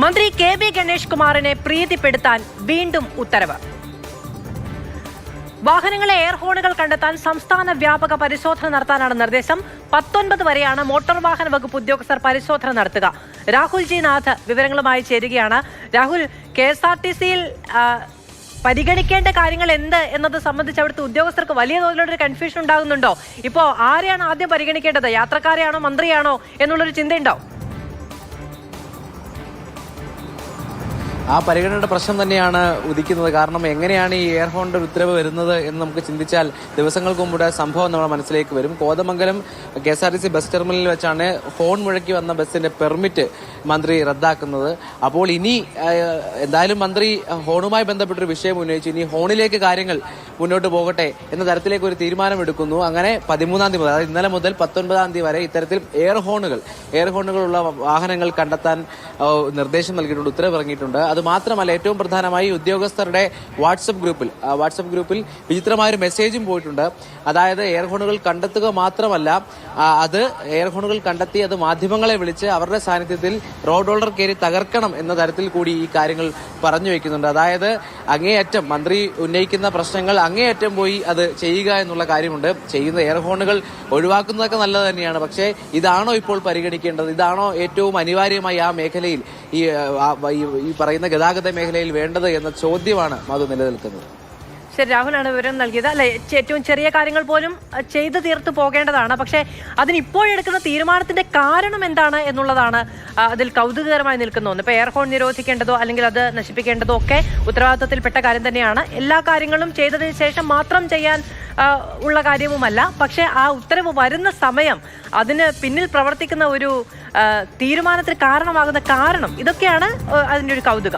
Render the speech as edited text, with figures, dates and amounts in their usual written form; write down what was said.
മന്ത്രി കെ.ബി. ഗണേഷ് കുമാറിനെ പ്രീതിപ്പെടുത്താൻ വീണ്ടും ഉത്തരവ്. വാഹനങ്ങളെ എയർ ഹോണുകൾ കണ്ടെത്താൻ സംസ്ഥാന വ്യാപക പരിശോധന നടത്താനാണ് നിർദ്ദേശം. 19 വരെയാണ് മോട്ടോർ വാഹന വകുപ്പ് ഉദ്യോഗസ്ഥർ പരിശോധന നടത്തുക. രാഹുൽ ജി നാഥ് വിവരങ്ങളുമായി ചേരുകയാണ്. രാഹുൽ, KSRTCയിൽ പരിഗണിക്കേണ്ട കാര്യങ്ങൾ എന്ത് എന്നത് സംബന്ധിച്ച് അവിടുത്തെ ഉദ്യോഗസ്ഥർക്ക് വലിയ തോതിലുള്ള കൺഫ്യൂഷൻ ഉണ്ടാകുന്നുണ്ടോ? ഇപ്പോൾ ആരെയാണ് ആദ്യം പരിഗണിക്കേണ്ടത്? യാത്രക്കാരെയാണോ മന്ത്രിയാണോ എന്നുള്ളൊരു ചിന്തയുണ്ടോ? ആ പരിഗണനയുടെ പ്രശ്നം തന്നെയാണ് ഉദിക്കുന്നത്. കാരണം എങ്ങനെയാണ് ഈ എയർ ഹോണിന്റെ ഉത്തരവ് വരുന്നത് എന്ന് നമുക്ക് ചിന്തിച്ചാൽ ദിവസങ്ങൾക്ക് മുമ്പ് സംഭവം നമ്മുടെ മനസ്സിലേക്ക് വരും. കോതമംഗലം KSRTC ബസ് ടെർമിനലിൽ വെച്ചാണ് ഹോൺ മുഴക്കി വന്ന ബസിന്റെ പെർമിറ്റ് മന്ത്രി റദ്ദാക്കുന്നത്. അപ്പോൾ ഇനി എന്തായാലും മന്ത്രി ഹോണുമായി ബന്ധപ്പെട്ടൊരു വിഷയം ഉന്നയിച്ചു. ഇനി ഹോണിലേക്ക് കാര്യങ്ങൾ മുന്നോട്ട് പോകട്ടെ എന്ന തരത്തിലേക്ക് ഒരു തീരുമാനമെടുക്കുന്നു. അങ്ങനെ 13-ാം തീയതി മുതൽ, അതായത് ഇന്നലെ മുതൽ 19-ാം തീയതി വരെ ഇത്തരത്തിൽ എയർ ഹോണുകളുള്ള വാഹനങ്ങൾ കണ്ടെത്താൻ നിർദ്ദേശം നൽകിയിട്ടുണ്ട്, ഉത്തരവ് ഇറങ്ങിയിട്ടുണ്ട്. അത് മാത്രമല്ല, ഏറ്റവും പ്രധാനമായി ഉദ്യോഗസ്ഥരുടെ വാട്സപ്പ് ഗ്രൂപ്പിൽ വിചിത്രമായൊരു മെസ്സേജും പോയിട്ടുണ്ട്. അതായത് എയർ ഹോണുകൾ കണ്ടെത്തുക മാത്രമല്ല, അത് എയർ ഹോണുകൾ കണ്ടെത്തി അത് മാധ്യമങ്ങളെ വിളിച്ച് അവരുടെ സാന്നിധ്യത്തിൽ റോഡ് റോളർ കയറി തകർക്കണം എന്ന തരത്തിൽ കൂടി ഈ കാര്യങ്ങൾ പറഞ്ഞു വെക്കുന്നുണ്ട്. അതായത് അങ്ങേയറ്റം മന്ത്രി ഉന്നയിക്കുന്ന പ്രശ്നങ്ങൾ അങ്ങേയറ്റം പോയി അത് ചെയ്യുക എന്നുള്ള കാര്യമുണ്ട്. ചെയ്യുന്ന എയർ ഹോണുകൾ ഒഴിവാക്കുന്നതൊക്കെ നല്ലത് തന്നെയാണ്. പക്ഷേ ഇതാണോ ഇപ്പോൾ പരിഗണിക്കേണ്ടത്? ഇതാണോ ഏറ്റവും അനിവാര്യമായി ആ മേഖലയിൽ ഈ പറയുന്ന ഗതാഗത മേഖലയിൽ വേണ്ടത് എന്ന ചോദ്യമാണ് അത് നിലനിൽക്കുന്നത്. ശരി, രാഹുലാണ് വിവരം നൽകിയത്. അല്ലെ, ഏറ്റവും ചെറിയ കാര്യങ്ങൾ പോലും ചെയ്തു തീർത്തു പോകേണ്ടതാണ്. പക്ഷേ അതിനിപ്പോഴെടുക്കുന്ന തീരുമാനത്തിന്റെ കാരണം എന്താണ് എന്നുള്ളതാണ് അതിൽ കൗതുകകരമായി നിൽക്കുന്ന ഒന്ന്. ഇപ്പൊ എയർ ഹോൺ നിരോധിക്കേണ്ടതോ അല്ലെങ്കിൽ അത് നശിപ്പിക്കേണ്ടതോ ഒക്കെ ഉത്തരവാദിത്തത്തിൽപ്പെട്ട കാര്യം തന്നെയാണ്. എല്ലാ കാര്യങ്ങളും ചെയ്തതിന് ശേഷം മാത്രം ചെയ്യാൻ ഉള്ള കാര്യവുമല്ല. പക്ഷെ ആ ഉത്തരവ് വരുന്ന സമയം, അതിന് പിന്നിൽ പ്രവർത്തിക്കുന്ന ഒരു തീരുമാനത്തിന് കാരണമാകുന്ന കാരണം, ഇതൊക്കെയാണ് അതിൻ്റെ ഒരു കൗതുകം.